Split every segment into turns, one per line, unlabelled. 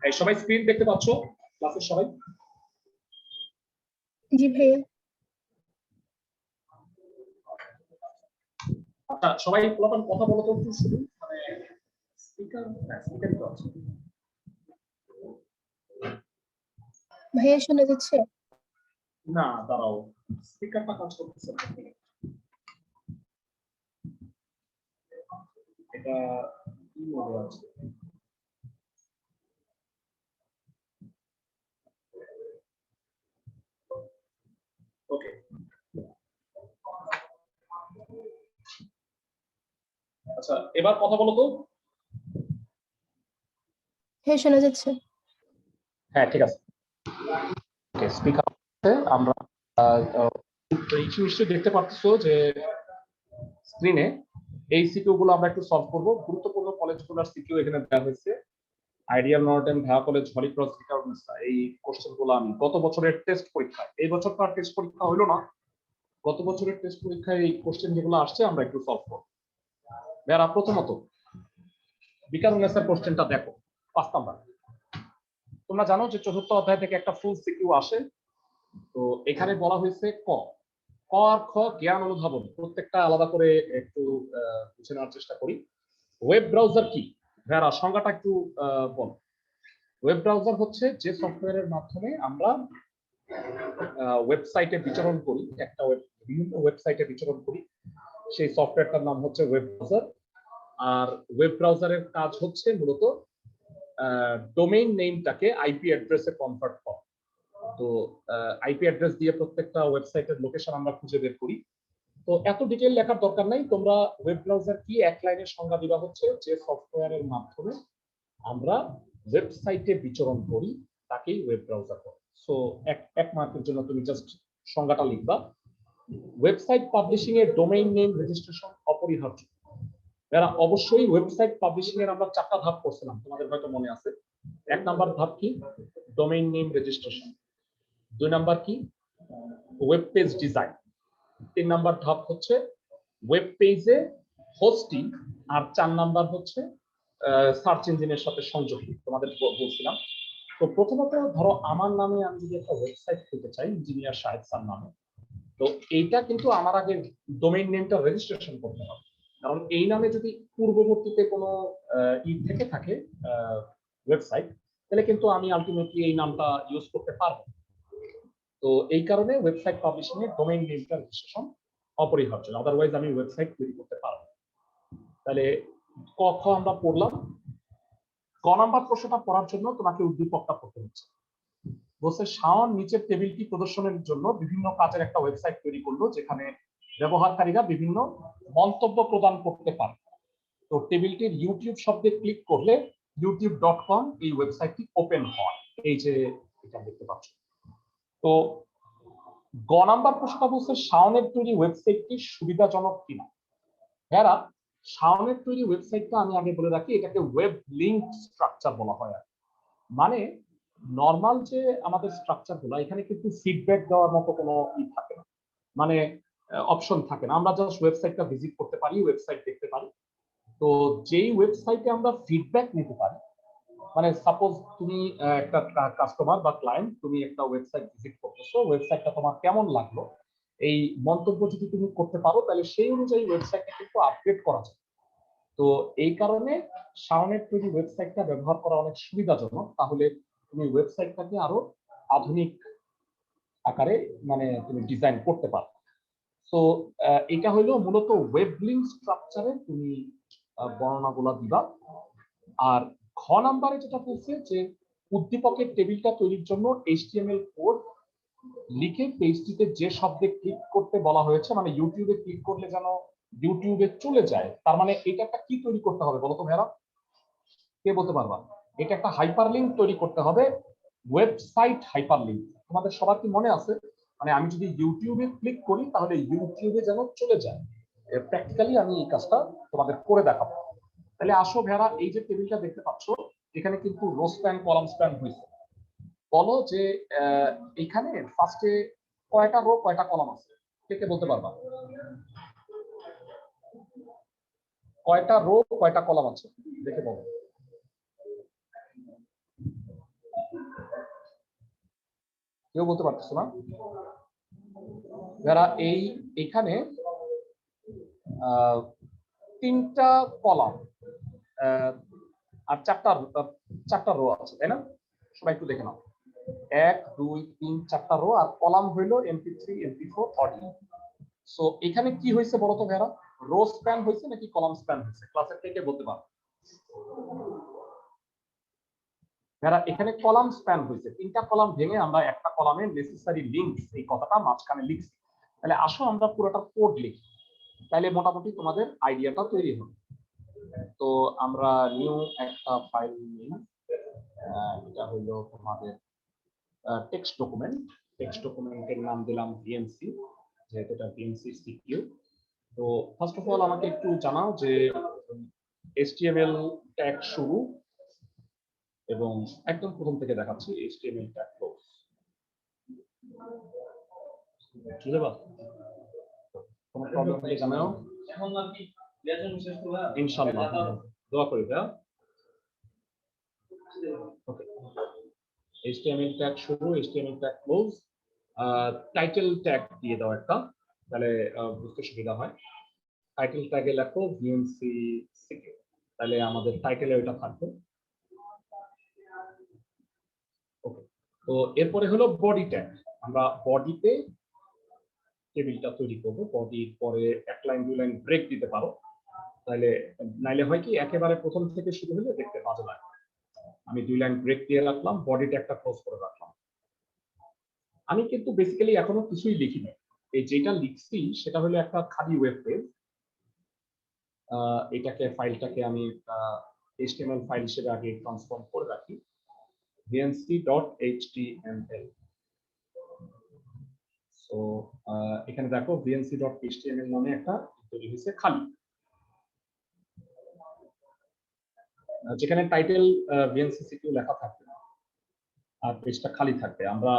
এই সবাই স্ক্রিন দেখতে পাচ্ছো ক্লাসের সবাই?
জি ভাইয়া।
আচ্ছা সবাই পোলাপান কথা বলো তো একটু শুধু, মানে স্পিকারই তো আছে।
ভাইয়া শোনা যাচ্ছে?
না দাঁড়াও, স্পিকারটা কাজ করতেছে না। এটা কি মোডে আছে? ওকে আচ্ছা এবার কথা বলো তো।
হ্যাঁ শোনা যাচ্ছে।
হ্যাঁ ঠিক আছে। ওকে স্পিকার আমরা নিশ্চয়ই দেখতে পাচ্ছো যে স্ক্রিনে এই সিকিউ গুলো আমরা একটু সলভ করব। গুরুত্বপূর্ণ কলেজগুলোর সিকিউ এখানে দেওয়া হয়েছে। Ideal Norton, Dhaka college, Holy Cross, এই কোশ্চেন গুলো আমি গত বছরের টেস্ট পরীক্ষায়, এই বছর তো আর টেস্ট পরীক্ষা হলো না, গত বছরের টেস্ট পরীক্ষায় এই কোশ্চেন যেগুলো আসছে আমরা একটু সলভ করব। যারা প্রথমত বিকারুন্নেসার কোশ্চেনটা দেখো 5 নাম্বার। তোমরা জানো যে চতুর্থ অধ্যায় থেকে একটা ফুল সিকিউ আসে। তো এখানে বলা হয়েছে ক ক আর খ জ্ঞান অনুধাবন প্রত্যেকটা আলাদা করে একটু বুঝে নেওয়ার চেষ্টা করি। ওয়েব ব্রাউজার কি? যারা সংজ্ঞাটা একটু বল। ওয়েব ব্রাউজার হচ্ছে যে সফটওয়্যারের মাধ্যমে আমরা ওয়েবসাইটে বিচরণ করি, একটা বিভিন্ন ওয়েবসাইটে বিচরণ করি, সেই সফটওয়্যারটার নাম হচ্ছে ওয়েব ব্রাউজার। আর ওয়েব ব্রাউজারের কাজ হচ্ছে মূলত ডোমেইন নেমটাকে আইপি অ্যাড্রেসে কনভার্ট করা। তো আইপি অ্যাড্রেস দিয়ে প্রত্যেকটা ওয়েবসাইটের লোকেশন আমরা খুঁজে বের করি। তো এত ডিটেইল লেখার দরকার নাই, তোমরা ওয়েব ব্রাউজার কি এক লাইনের সংজ্ঞা দিবা হচ্ছে যে সফটওয়্যারের মাধ্যমে আমরা ওয়েবসাইটে বিচরণ করি তাকেই ওয়েব ব্রাউজার বলে। সো এক মার্কের জন্য তুমি জাস্ট সংজ্ঞাটা লিখবা। ওয়েবসাইট পাবলিশিং এর ডোমেইন নেম রেজিস্ট্রেশন অপরিহার্য। এরা অবশ্যই ওয়েবসাইট পাবলিশিং এর আমরা 4টা ধাপ করছিলাম, তোমাদের হয়তো মনে আছে। 1 নাম্বার ধাপ কি? Domain name registration. 2 নাম্বার কি? Web page design. 3 নাম্বার ধাপ হচ্ছে ওয়েব পেজে হোস্টিং। আর 4 নাম্বার হচ্ছে সার্চ ইঞ্জিনের সাথে সংযোগ তোমাদের বলছিলাম। তো প্রথমত ধরো আমার নামে আমি যদি একটা ওয়েবসাইট খুলতে চাই ইঞ্জিনিয়ার শাহেদ স্যার নামে, তো এইটা কিন্তু আমার আগে ডোমেইন নেমটা রেজিস্ট্রেশন করতে হবে। কারণ এই নামে যদি পূর্ববর্তীতে কোনো থেকে থাকে ওয়েবসাইট, তাহলে কিন্তু আমি আলটিমেটলি এই নামটা ইউজ করতে পারবো। তো এই কারণে ওয়েবসাইট পাবলিশিং এর ডোমেইন নেমটা রেজিস্ট্রেশন অপরিহার্য, আদারওয়াইজ আমি ওয়েবসাইট তৈরি করতে পারবো। তাহলে ক খ আমরা পড়লাম। ক নাম্বার প্রশ্নটা পড়ার জন্য তোমাকে উদ্দীপকটা পড়তে হচ্ছে। বলছে শাওন নিচের টেবিলটি প্রদর্শনের জন্য বিভিন্ন কাজের একটা ওয়েবসাইট তৈরি করলো যেখানে ব্যবহারকারীরা বিভিন্ন মন্তব্য প্রদান করতে পারে। তো টেবিলটির ইউটিউব শব্দে ক্লিক করলে youtube.com এই ওয়েবসাইটটি ওপেন হয়। এই যে এটা দেখতে পাচ্ছ। তো গ নাম্বার প্রশ্নটা বলছে শাওনের তৈরি ওয়েবসাইটটি সুবিধাজনক কিনা। যারা শাওনের তৈরি ওয়েবসাইটটা আমি আগে বলে রাখি, এটাকে ওয়েব লিংক স্ট্রাকচার বলা হয়। মানে নর্মাল যে আমাদের স্ট্রাকচার গুলো, এখানে কিন্তু ফিডব্যাক দেওয়ার মতো কোনো ই থাকে না, মানে অপশন থাকে না। আমরা জাস্ট ওয়েবসাইটটা ভিজিট করতে পারি, ওয়েবসাইট দেখতে পারি। তো যেই ওয়েবসাইটে আমরা ফিডব্যাক নিতে পারি, মানে সাপোজ তুমি একটা কাস্টমার বা ক্লায়েন্ট, তুমি একটা ওয়েবসাইট ভিজিট করতেছো, ওয়েবসাইটটা তোমার কেমন লাগলো এই মন্তব্য যদি তুমি করতে পারো, তাহলে সেই অনুযায়ী ওয়েবসাইটটা কিন্তু আপডেট করা যায়। তো এই কারণে শাওনের তৈরি ওয়েবসাইটটা ব্যবহার করা অনেক সুবিধাজনক। তাহলে তুমি ওয়েবসাইটটাকে আরো আধুনিক আকারে মানে তুমি ডিজাইন করতে পারো। তো এটা হলো মূলত ওয়েব লিংক স্ট্রাকচারে তুমি বর্ণনাগুলো দিবা। আর খ নাম্বারে যেটা বলছে যে উদ্দীপকের টেবিলটা তৈরির জন্য HTML কোড লিখে পেজটিতে যে শব্দে ক্লিক করতে বলা হয়েছে, মানে ইউটিউবে ক্লিক করলে যেন ইউটিউবে চলে যায়, তার মানে এটা একটা কি তৈরি করতে হবে বলো তো ভাইরা? কে বলতে পারবা? এটা একটা হাইপারলিংক তৈরি করতে হবে, ওয়েবসাইট হাইপারলিংক। তোমাদের সবার কি মনে আছে? মানে আমি যদি ইউটিউবে ক্লিক করি তাহলে ইউটিউবে যেন চলে যায়। প্র্যাকটিক্যালি আমি এই কাজটা তোমাদের করে দেখাবো। তাহলে আসো ভাইরা, এই যে টেবিলটা দেখতে পাচ্ছ এখানে কিন্তু রো স্প্যান কলাম স্প্যান হয়েছে। বলো যে এখানে ফার্স্টে কয়টা রো কয়টা কলাম আছে, কে কে বলতে পারবা? কয়টা রো কয়টা কলাম আছে দেখে বলো। কেউ বলতে পারতেছ না? যারা এখানে তিনটা কলাম আর চারটা রো আছে, তাই না? সবাই একটু দেখে নাও। 1 2 3 4টা রো, আর কলাম হইলো MP3 MP4 অডিও। সো এখানে কি হয়েছে বলো তো ভাইরা? রো স্প্যান হয়েছে নাকি কলাম স্প্যান হয়েছে? ক্লাসের থেকে বলতে পারো ভাইরা। এখানে কলাম স্প্যান হয়েছে, তিনটা কলাম ভেঙে আমরা একটা কলামে নেসেসারি লিংকস এই কথাটা মাঝখানে লিখছি। তাহলে আসো আমরা পুরোটা কোড লিখি, তাহলে মোটামুটি তোমাদের আইডিয়াটা তৈরি হবে। তো আমরা নিউ একটা ফাইল নিই, এটা হলো তোমাদের টেক্সট ডকুমেন্টের নাম দিলাম ভিএনসি, যেহেতু এটা ভিএনসি সিকিউ। তো ফার্স্ট অফ অল আমাকে একটু জানাও যে HTML ট্যাগ শুরু এবং একদম প্রথম থেকে দেখাচ্ছি HTML ট্যাগ ক্লোজ। বুঝতে পারছো? কোনো প্রবলেম হলে জানাও, ইনশাআল্লাহ দোয়া করি। ওকে, HTML ট্যাগ শুরু, HTML tag close, title tag দিয়ে দাও একটা, তাহলে বুঝতে সুবিধা হয়। টাইটেল ট্যাগে লেখো ভিএনসি সিকিউর, তাহলে আমাদের টাইটেলে ওটা থাকবে। ওকে, তো এরপরে হলো বডি ট্যাগ। আমরা বডিতে টেবিলটা তৈরি করব। বডির পরে এক লাইন দুই লাইন ব্রেক দিতে পারো, তাহলে নাইলে হয় কি একেবারে প্রথম থেকে শুরু হলে দেখতে বাজে লাগে। আমি 2 লাইন ব্রেক দিয়ে রাখলাম, বডি ট্যাগটা ক্লোজ করে রাখলাম। আমি কিন্তু বেসিক্যালি এখনো কিছুই লিখিনি। এই যেটা লিখছি সেটা হলো একটা খালি ওয়েব পেজ। এটাকে ফাইলটাকে আমি HTML ফাইল হিসেবে আগে ট্রান্সফর্ম করে রাখি, vnc.html। সো এখানে দেখো vnc.html নামে একটা তৈরি হয়েছে খালি, যেখানে টাইটেল vnc সিকিউ লেখা থাকবে আর পেজটা খালি থাকবে। আমরা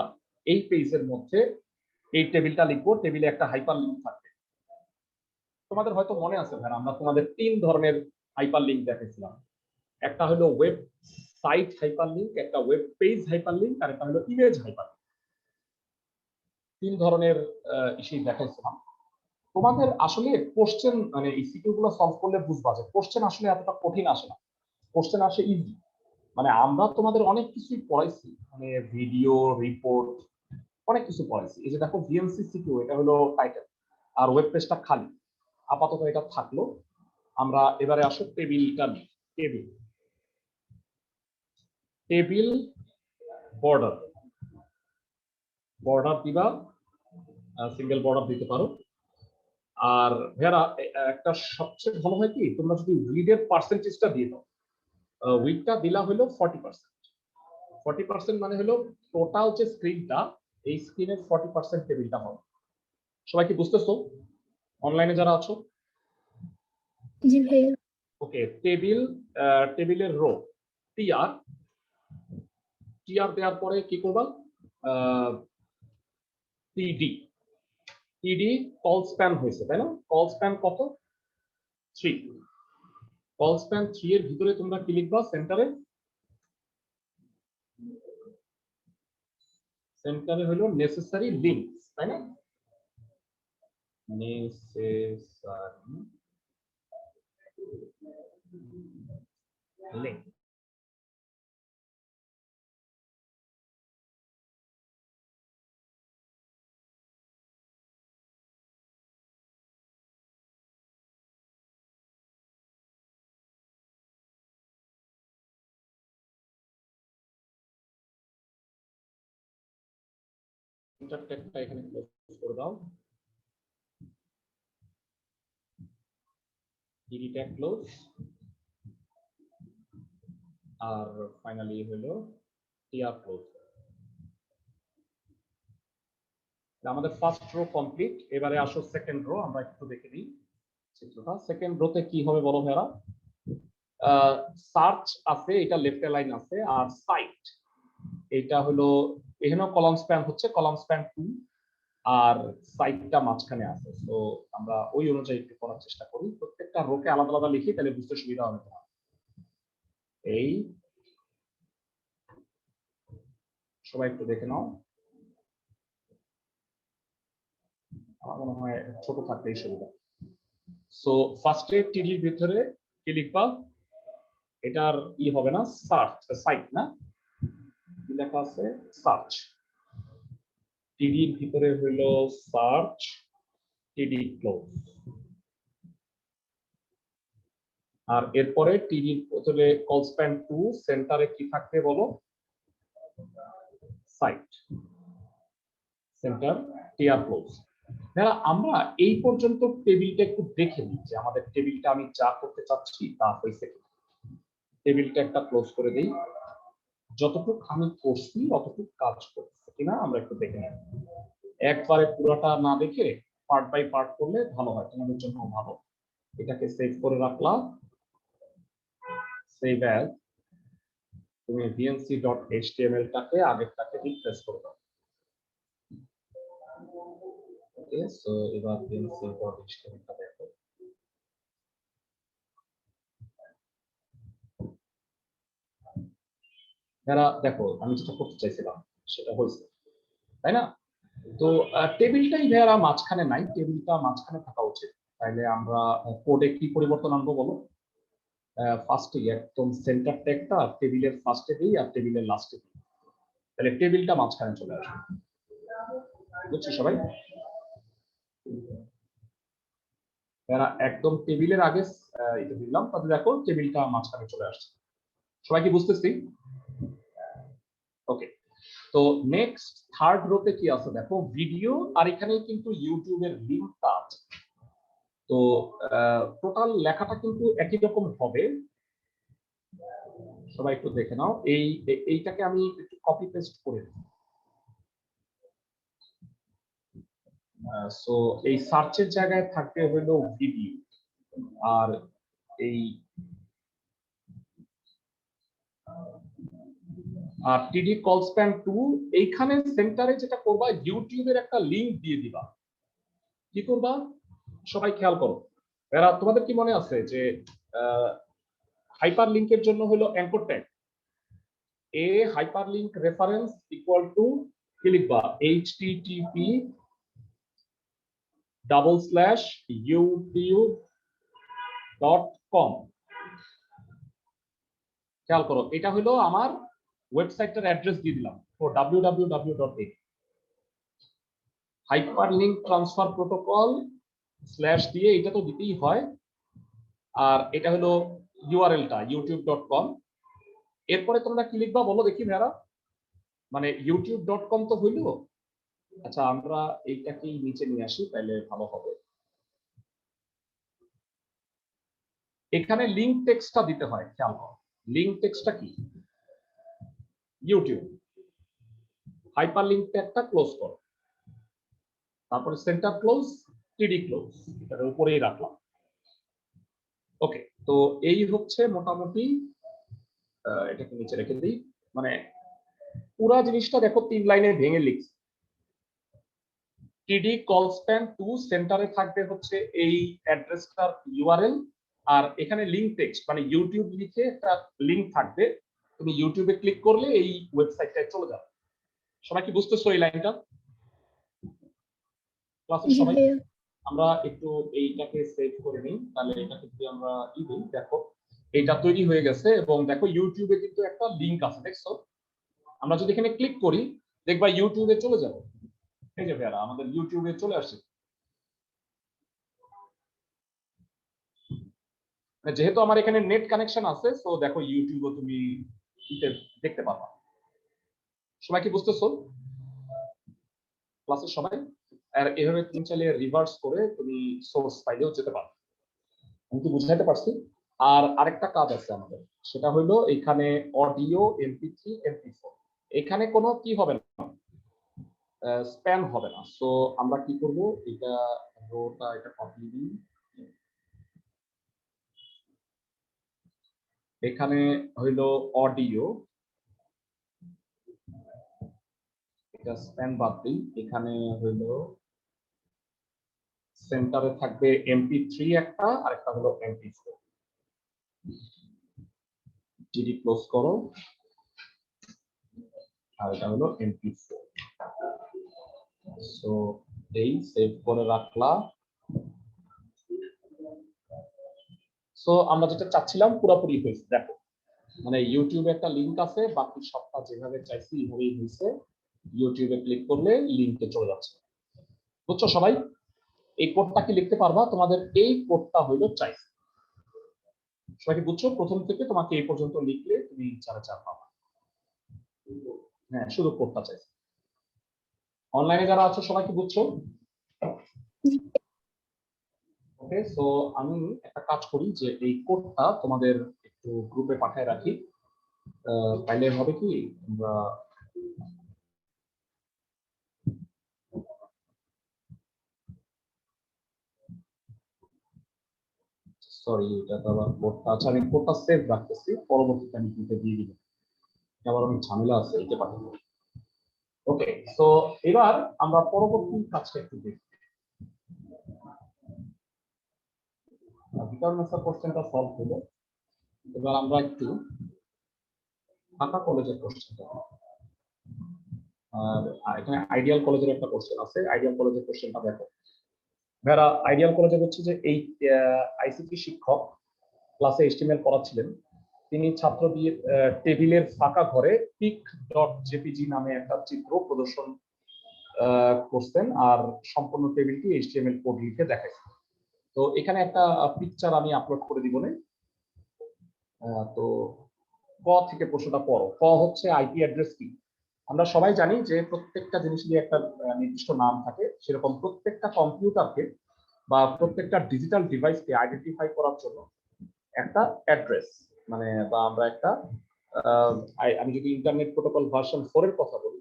এই পেজের মধ্যে এই টেবিলটা লিখবো, টেবিলে একটা হাইপার লিংক থাকবে। তোমাদের হয়তো মনে আছে ভাই, আমরা তোমাদের 3 ধরনের হাইপার লিংক দেখাইছিলাম। একটা হলো ওয়েব সাইট হাইপার লিংক, একটা ওয়েব পেজ হাইপার লিংক, আর একটা হলো ইমেজ হাইপার লিংক। 3 ধরনের ইস্যু দেখাইছিলাম। তোমাদের আসলে কোশ্চেন মানে এই সিকিউ গুলো সলভ করলে বুঝবা যে কোশ্চেন আসলে এতটা কঠিন আসে না, কোশ্চেন আসে ইজি। মানে আমরা তোমাদের অনেক কিছুই পড়াইছি, মানে ভিডিও রিপোর্ট অনেক কিছু পড়াইছি। এই যে দেখো ভিএনসি সিকিউ, এটা হলো টাইটেল আর ওয়েব পেজটা খালি, আপাতত এটা থাকলো। আমরা এবারে আসো টেবিলটা নিই। টেবিল, টেবিল বর্ডার, বর্ডার দিবা, সিঙ্গেল বর্ডার দিতে পারো। আর ভেরা একটা সবচেয়ে ভালো হয় কি, তোমরা যদি উইডের পার্সেন্টেজটা দিয়ে দাও। উইডটা দিলা হলো 40%। 40% মানে হলো টোটাল যে স্ক্রিনটা, এই স্ক্রিনের 40% টেবিলটা হবে। সবাই কি বুঝতেছো অনলাইনে যারা আছো?
জি ভাইয়া।
ওকে, টেবিল, টেবিলের রো টিআর, টিআর দেওয়ার পরে কি করবা? টিডি, টিডি কল স্প্যান হয়েছে, তাই না? কল স্প্যান কত? 3। কল স্প্যান 3 এর ভিতরে তোমরা কি লিখবা? সেন্টারে, সেন্টারে হলো নেসেসারি লিংকস, তাই না? Necessary link. ইন্টারটেক্টটা এখানে ক্লোজ করে দাও, ডিডি ট্যাগ ক্লোজ, আর ফাইনালি হলো টিআর ক্লোজ। আমাদের ফার্স্ট রো কমপ্লিট। এবারে আসো সেকেন্ড রো, আমরা একটু দেখে দিই চিত্রটা। সেকেন্ড রোতে কি হবে বলো ভাইরা? সার্চ আছে, এটা লেফট লাইন আছে, আর সাইট এটা হলো এখানেও কলাম স্প্যান হচ্ছে, কলাম স্প্যান 2, আর সাইটটা মাঝখানে আছে। তো আমরা ওই অনুযায়ী একটু করার চেষ্টা করি, প্রত্যেকটা রোকে আলাদা আলাদা লিখি, তাহলে বুঝতে সুবিধা হবে তোমার। এই সবাই একটু দেখে নাও, আমার মনে হয় ছোট থাকলেই সুবিধা। সো ফার্স্টে টিডির ভিতরে কি লিখবা, এটার ই হবে না, সার্চ সাইট না, কি লেখা আছে সার্চ, টিডির ভিতরে হইলো সার্চ টিডি ক্লোজ, আর এরপরে টিডির ভিতরে কলস্প্যান টু সেন্টারে কি থাকবে বলো, সাইট সেন্টার টিআর ক্লোজ। আমরা এই পর্যন্ত টেবিলটা একটু দেখে নিই যে আমাদের টেবিলটা আমি যা করতে চাচ্ছি তা হয়েছে কিনা। টেবিলটা একটা ক্লোজ করে দিই, যতটুকু আমি করছি অতটুকু কাজ করছে কিনা আমরা একটু দেখে নিই। একবারে পুরোটা না দেখে পার্ট বাই পার্ট করলে ভালো হয়, তোমাদের জন্য ভালো। এটাকে সেভ করে রাখলাম, সেভ অ্যাজ, তুমি vnc.html টাকে আগেরটাকে রিপ্লেস করে দাও। ওকে, সো এবার vnc.html টা দেখো। এরা দেখো আমি যেটা করতে চাইছিলাম সেটা হয়েছে, তাই না? তো টেবিলটাই ভেড়া মাঝখানে নাই, টেবিলটা মাঝখানে থাকা উচিত। তাইলে আমরা কোডে কি পরিবর্তন আনবো বলো? ফার্স্টে একদম সেন্টার ট্যাগটা টেবিলের ফার্স্টে দিই আর টেবিলের লাস্টে দিই, তাহলে টেবিলটা মাঝখানে চলে আসবে। বুঝছো সবাই? এরা একদম টেবিলের আগে এটা দিলাম, তাহলে দেখো টেবিলটা মাঝখানে চলে আসছে। সবাই কি বুঝতেছি? ওকে, তো নেক্সট থার্ড রোতে কি আছে দেখো, ভিডিও, আর এখানে কিন্তু ইউটিউবের লিংকটা আছে। তো টোটাল লেখাটা কিন্তু একই রকম হবে, সবাই একটু দেখে নাও। এইটাকে আমি একটু কপি পেস্ট করে দিই। সো এই সার্চের জায়গায় থাকবে হলো ভিডিও, আর এই আর টিডি কলস্প্যান 2 এইখানে সেন্টারে যেটা করবা, ইউটিউবের একটা লিংক দিয়ে দিবা। কি করবা সবাই খেয়াল করো, এরা তোমাদের কি মনে আছে যে হাইপার লিংকের জন্য হলো anchor tag, A hyper link reference equal to কি লিখবা, http://youtube.com। খেয়াল করো, এটা হলো আমার ওয়েবসাইটের অ্যাড্রেস দিয়ে দিলাম, তো www.a hyper link transfer protocol slash দিয়ে এটা তো দিতেই হয়, আর এটা হলো ইউআরএলটা youtube.com। এরপরে তোমরা কি লিখবা বলো দেখি ভাইরা, মানে youtube.com তো হইলো। আচ্ছা আমরা এইটাকেই নিচে নিয়ে আসি তাহলে ভালো হবে। এখানে লিংক টেক্সটটা দিতে হয়, খেয়াল করো লিংক টেক্সটটা কি, ইউটিউব, হাইপার লিংক ট্যাগটা ক্লোজ করো, তারপরে সেন্টার ক্লোজ, টিডি ক্লোজ, এটার উপরেই রাখলাম। ওকে, তো এই হচ্ছে মোটামুটি, এটাকে নিচে রেখে দিই, মানে পুরা জিনিসটা দেখো 3 লাইনে ভেঙে লিখছি। টিডি কলস্প্যান 2 সেন্টারে থাকবে হচ্ছে এই অ্যাড্রেসটার ইউআরএল, আর এখানে লিংক টেক্সট মানে ইউটিউব লিখে একটা লিংক থাকবে, তুমি ইউটিউবে ক্লিক করলে এই ওয়েবসাইটটায় চলে যাবে। সবাই কি বুঝতেছো এই লাইনটা? ক্লাসের
জি
সবাই?
ভাইয়া।
আমরা একটু এইটাকে সেভ করে নিই, তাহলে এটাকে যদি আমরা দিই, দেখো এটা তৈরি হয়ে গেছে, এবং দেখো ইউটিউবে কিন্তু একটা লিংক আছে, দেখছো? আমরা যদি এখানে ক্লিক করি দেখবা ইউটিউবে চলে যাবে। এই যে ভাইয়া আমাদের ইউটিউবে চলে আসছে, যেহেতু আমার এখানে নেট কানেকশন আছে, তো দেখো ইউটিউবে তুমি দেখতে পারবা। সবাই কি বুঝতেছো ক্লাসের সবাই? আর এভাবে তুমি চাইলে রিভার্স করে তুমি সোর্স ফাইলেও যেতে পারো। আমি কি বুঝাইতে পারছি? আর আরেকটা কাজ আছে আমাদের, সেটা হলো এখানে অডিও এমপি3 এমপি4, এখানে কোনো কি হবে না, স্প্যান হবে না। সো আমরা কি করব, এটা রোটা এটা কপি দিই, এখানে হইলো অডিও, এটা স্প্যান বাদ দিই, এখানে হইলো সেন্টারে থাকবে এমপি3 একটা, আর একটা হলো এমপি4, জিডি ক্লোজ করো, আর এটা হলো এমপি4। সো এই সেভ করে রাখলাম। সো আমরা যেটা চাচ্ছিলাম পুরোপুরি হয়েছে। দেখো মানে ইউটিউবে একটা লিংক আছে, বাকি সবটা যেভাবে চাইছি এইভাবেই হয়েছে। ইউটিউবে ক্লিক করলে লিংকে চলে যাচ্ছে। বুঝছো সবাই? এই কোডটা কি লিখতে পারবা? তোমাদের এই কোডটা হইলো চাইস। সবাই কি বুঝছো? প্রথম থেকে তোমাকে এই পর্যন্ত লিখলে তুমি 4/4 পাবা। হ্যাঁ, শুধু কোডটা চাইছি। অনলাইনে যারা আছো সবাই কি বুঝছো? ওকে, সো আমি একটা কাজ করি যে এই কোডটা তোমাদের একটু গ্রুপে পাঠিয়ে রাখি। তাইলে হবে কি আমরা সরি এটা তো আবার কোডটা, আচ্ছা আমি কোডটা সেভ রাখতেছি, পরবর্তীতে আমি গ্রুপে দিয়ে দিব। আবার অনেক ঝামেলা আছে, এটা পাঠাবো। ওকে, সো এবার আমরা পরবর্তী কাজটা একটু দেখি। ভিটামিনসের কোশ্চেনটা সলভ হলো। এবার আমরা একটু ঢাকা কলেজের কোশ্চেনটা, আর এখানে আইডিয়াল কলেজের একটা কোশ্চেন আছে। আইডিয়াল কলেজের কোশ্চেনটা দেখো। যারা আইডিয়াল কলেজে হচ্ছে যে এই আইসিটি শিক্ষক ক্লাসে এইচটিএমএল পড়াচ্ছিলেন, তিনি ছাত্র দিয়ে টেবিলের ফাঁকা ঘরে pic.jpg নামে একটা চিত্র প্রদর্শন করতেন আর সম্পূর্ণ টেবিলটি এইচটিএমএল কোড লিখে দেখাইছেন। তো এখানে একটা পিকচার আমি আপলোড করে দিব না। তো ক থেকে প্রশ্নটা পড়ো। ক হচ্ছে আইপি অ্যাড্রেস কি? আমরা সবাই জানি যে প্রত্যেকটা জিনিসেরই একটা নির্দিষ্ট নাম থাকে, সেরকম প্রত্যেকটা কম্পিউটারকে বা প্রত্যেকটা ডিজিটাল ডিভাইসকে আইডেন্টিফাই করার জন্য একটা অ্যাড্রেস মানে বা আমরা একটা আমি যদি ইন্টারনেট প্রোটোকল ভার্সন 4 এর কথা বলি,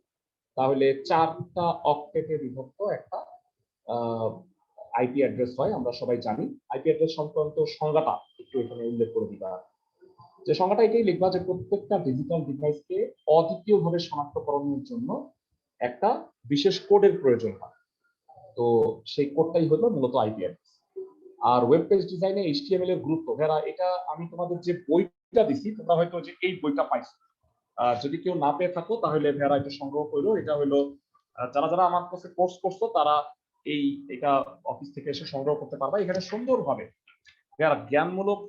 তাহলে 4টা অক্টেটে বিভক্ত একটা আইপি অ্যাড্রেস হয়। আমরা সবাই জানি। আইপি অ্যাড্রেস সংক্রান্ত সংজ্ঞাটা একটু এখানে উল্লেখ করে দিবা। যে সংজ্ঞাটা এটাই লিখবা যে প্রত্যেকটা ডিজিটাল ডিভাইসকে অদ্বিতীয়ভাবে শনাক্তকরণের জন্য একটা বিশেষ কোডের প্রয়োজন হয়। তো সেই কোডটাই হলো মূলত আইপি অ্যাড্রেস। আর ওয়েব পেজ ডিজাইনে এইচটিএমএল এর গুরুত্ব, যারা এটা আমি তোমাদের যে বইটা দিছি তোমরা হয়তো যে এই বইটা পাইছো, যদি কেউ না পেয়ে থাকো তাহলে ভেড়া এটা সংগ্রহ করো। এটা হলো যারা যারা আমার কাছে কোর্স করছো তারা এটা অফিস থেকে এসে সংগ্রহ করতে পারবা। এখানে সুন্দরভাবে ভেড়া জ্ঞানমূলক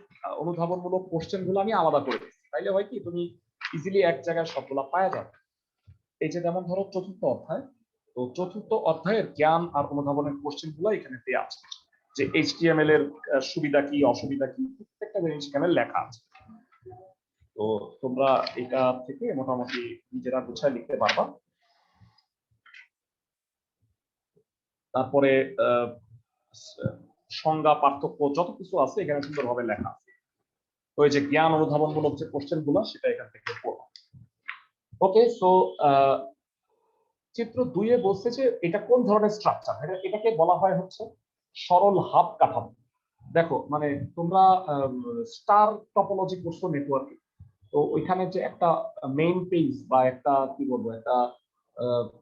অনুধাবনমূলক কোশ্চেন গুলো আমি আলাদা করে দিচ্ছি। তাইলে হয় কি তুমি ইজিলি এক জায়গায় সবগুলা পাওয়া যাবে। এই যে যেমন ধরো চতুর্থ অধ্যায়, তো চতুর্থ অধ্যায়ের জ্ঞান আর অনুধাবনের কোশ্চেন গুলো এখানে দেওয়া আছে। যে এইচটিএমএল এর সুবিধা কি অসুবিধা কি প্রত্যেকটা জিনিস এখানে লেখা আছে। তো তোমরা এটা থেকে মোটামুটি নিজেরা গুছায় লিখতে পারবা। তারপরে সংজ্ঞা পার্থক্য যত কিছু আছে এখানে সুন্দরভাবে লেখা আছে। তো এই যে জ্ঞান অনুধাবনমূলক যে কোশ্চেন গুলো সেটা এখান থেকে পড়ো। ওকে, সো চিত্র 2 এ বলছে যে এটা কোন ধরনের স্ট্রাকচার, এটাকে বলা হয় হচ্ছে সরল হাব কাঠামো। দেখো মানে তোমরা স্টার টপোলজি করছো নেটওয়ার্কে, তো ওইখানে যে একটা মেইন পেজ বা একটা কি বলবো একটা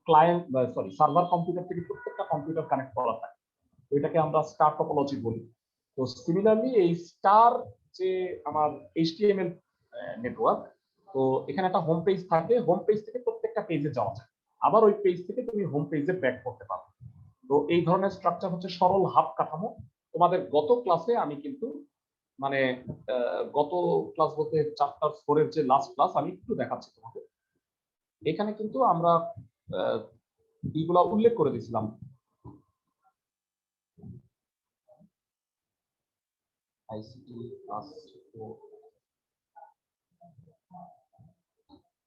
ক্লায়েন্ট বা সরি সার্ভার কম্পিউটার থেকে প্রত্যেকটা কম্পিউটার কানেক্ট করা থাকে, তো এটাকে আমরা স্টার টপোলজি বলি। তো সিমিলারলি এই স্টার যে আমার এইচটিএমএল নেটওয়ার্ক, তো এখানে একটা হোম পেজ থাকে, হোম পেজ থেকে প্রত্যেকটা পেজে যাওয়া যায়, আবার ওই পেজ থেকে তুমি হোম পেজে ব্যাক করতে পারো। তো এই ধরনের স্ট্রাকচার হচ্ছে সরল হাব কাঠামো। তোমাদের গত ক্লাসে আমি কিন্তু মানে গত ক্লাস বলতে চ্যাপ্টার 4 এর যে লাস্ট ক্লাস আমি একটু দেখাচ্ছি তোমাদের। এখানে কিন্তু আমরা এইগুলা উল্লেখ করে দিয়েছিলাম। ICT class 4।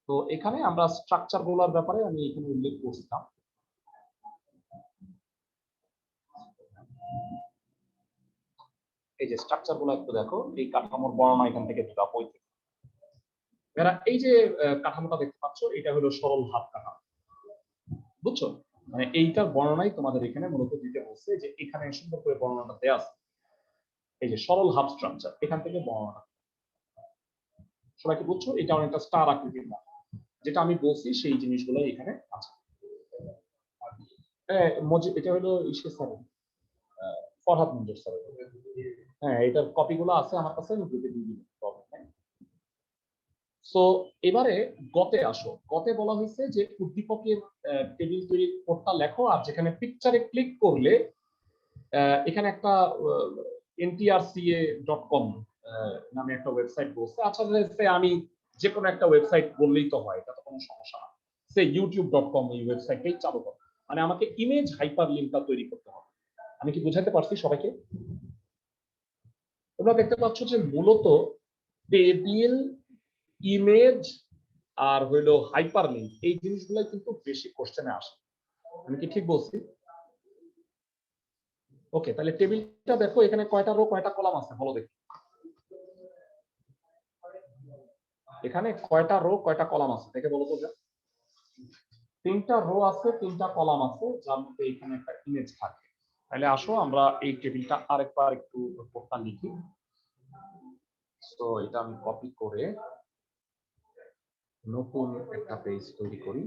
তো এখানে আমরা স্ট্রাকচার গুলোর ব্যাপারে আমি এখানে উল্লেখ করছিলাম। এই যে স্ট্রাকচার গুলো একটু দেখো, এই কাঠামোর বর্ণনা এখান থেকে দেওয়া বই থেকে। এরা এই যে কাঠামোটা দেখতে পাচ্ছ এটা হলো সরল হাব কাঠামো, বুঝছো? মানে এইটার বর্ণনাই তোমাদের এখানে মূলত দিতে বলছে, যে এখানে সুন্দর করে বর্ণনাটা দেওয়া আছে। এই যে সরল হাব স্ট্রাকচার এখান থেকে বর্ণনা, সবাই কি বুঝছো? এটা অনেকটা স্টার আকৃতির না, যেটা আমি বলছি সেই জিনিসগুলো এখানে আছে। এটা হলো ইসে স্যার, ফরহাদ মঞ্জুর স্যার। হ্যাঁ, এটার কপিগুলো আছে আমার কাছে, আমি গ্রুপে দিয়ে দিই, প্রবলেম নাই। সো এবারে গতে আসো। গতে বলা হয়েছে যে উদ্দীপকের টেবিল তৈরি কোডটা লেখো, আর যেখানে পিকচারে ক্লিক করলে এখানে একটা ntrca.com নামে একটা ওয়েবসাইট বলছে। আচ্ছা, আমি যে কোনো একটা ওয়েবসাইট বললেই তো হয়, এটা তো কোনো সমস্যা না। সে youtube.com এই ওয়েবসাইটটাই চালু করো। মানে আমাকে ইমেজ হাইপার লিঙ্কটা তৈরি করতে হবে। আমি কি বুঝাতে পারছি সবাইকে? তোমরা দেখতে পাচ্ছ যে মূলত টেবিল, ইমেজ আর হইলো হাইপার লিঙ্ক, এই জিনিসগুলো কিন্তু বেশি কোশ্চেনে আসে। আমি কি ঠিক বলছি? ওকে, তাহলে টেবিলটা দেখো, এখানে কয়টা রো কয়টা কলাম আছে বলো দেখি। এখানে কয়টা রো কয়টা কলাম আছে দেখে বলো তো। 3টা রো আছে, 3টা কলাম আছে, যার মধ্যে এখানে একটা ইমেজ থাকে। তাহলে আসো আমরা এই টেবিলটা আরেকবার একটু কোডটা লিখি। তো এটা আমি কপি করে নতুন একটা পেজ তৈরি করি।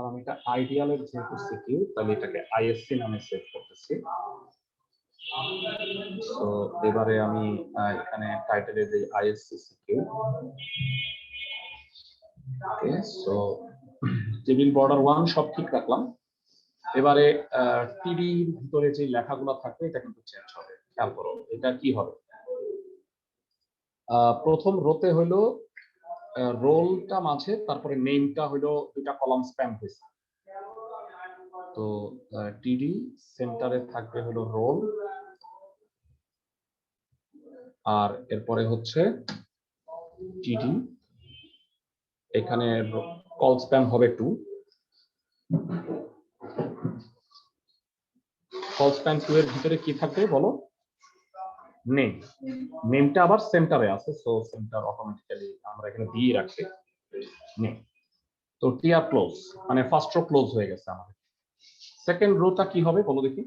আমি এটা আইডিয়ালের যেহেতু সিকিউ, তাহলে এটাকে আইএসসি নামে সেভ করতেছি। তো এবারে আমি এখানে টাইটেলে দেই আইএসসি সিকিউ। ওকে, সো টেবিল বর্ডার 1 সব ঠিক রাখলাম। এবারে টিডির ভিতরে যে লেখাগুলো থাকবে এটা কিন্তু চেঞ্জ হবে। খেয়াল করো এটা কি হবে। প্রথম রোতে হলো রোলটা মাঝে, তারপরে নেমটা হলো 2টা কলাম স্প্যান হয়েছে। তো টিডি সেন্টারে থাকবে হলো রোল, আর এরপরে হচ্ছে টিডি, এখানে কল স্প্যান হবে 2। কল স্প্যান 2 এর ভিতরে কি থাকবে বলো? নেম। নেমটা আবার সেন্টারে আছে, সো সেন্টার অটোমেটিক্যালি আমরা এখানে দিয়ে রাখছি নেম। তো টিআর ক্লোজ, মানে ফার্স্ট রো ক্লোজ হয়ে গেছে আমাদের। সেকেন্ড রোটা কি হবে বলো দেখি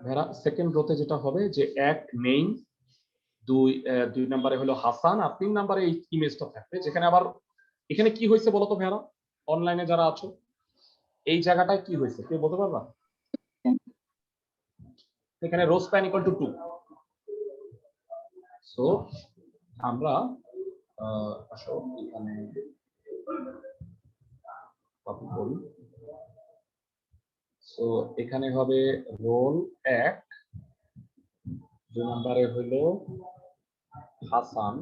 ভেরা। সেকেন্ড রোতে যেটা হবে যে এক নেম, দুই নম্বরে হলো হাসান, আর 3 নম্বরে এই ইমেজটা থাকবে। যেখানে আবার এখানে কি হয়েছে বলো তো ভেরা, অনলাইনে যারা আছো, এই জায়গাটায় কি হয়েছে কেউ বলতে পারবা? এখানে rho span equal to 2। So আমরা আসো এখানে কপি করি। সো এখানে হবে রোল 1, 2 নম্বরে হলো হাসান,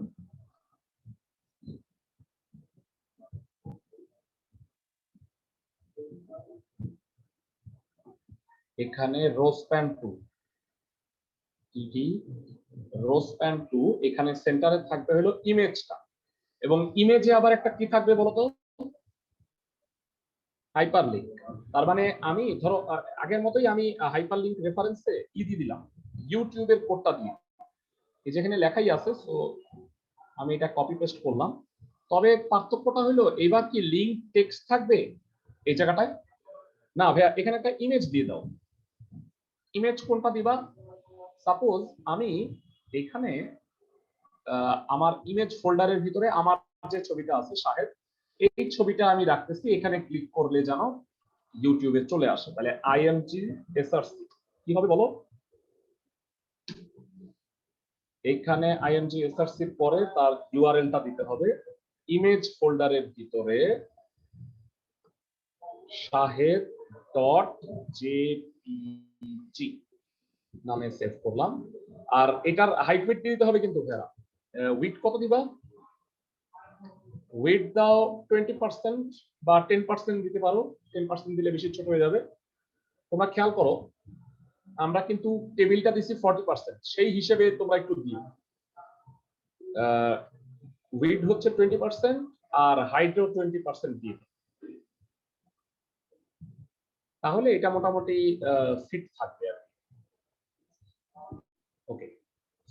এখানে রো স্প্যান 2 টিডি রো স্প্যান 2, এখানে সেন্টারে থাকবে হলো ইমেজটা, এবং ইমেজে আবার একটা কি থাকবে বলতো? Hyper link. তার মানে আমি ধরো আগের মতোই আমি হাইপার লিংক রেফারেন্সে কি দিয়ে দিলাম, ইউটিউবের কোডটা দিয়ে, এই যেখানে লেখাই আছে। সো আমি এটা কপি পেস্ট করলাম। তবে পার্থক্যটা হলো এবার কি লিংক টেক্সট থাকবে এই জায়গাটায়? না ভাইয়া, এখানে একটা ইমেজ দিয়ে দাও। ইমেজ কোনটা দিবা? সাপোজ আমি এখানে আমার ইমেজ ফোল্ডারের ভিতরে আমার যে ছবিটা আছে শাহেদ, এই ছবিটা আমি রাখতেছি। এখানে ক্লিক করলে যেন ইউটিউবে চলে আসে। তাহলে আইএমজি এসআরসি কি হবে বলো? এখানে আইএমজি এসআরসি পরে তার ইউআরএলটা দিতে হবে। ইমেজ ফোল্ডারের ভিতরে shahed.jpg নামে সেভ করলাম। আর এটার হাইট উইডথ দিতে হবে কিন্তু ভেরা। উইডথ কত দিবা? উইডথ দাও 20% বা 10% দিতে পারো। 10% দিলে বেশি ছোট হয়ে যাবে। তোমরা খেয়াল করো, আমরা কিন্তু টেবিলটা দিছি 40%, সেই হিসেবে তোমরা একটু দিও। উইডথ হচ্ছে 20% আর হাইটও 20% দিয়ে, তাহলে এটা মোটামুটি ফিট থাকবে আর কি। ওকে,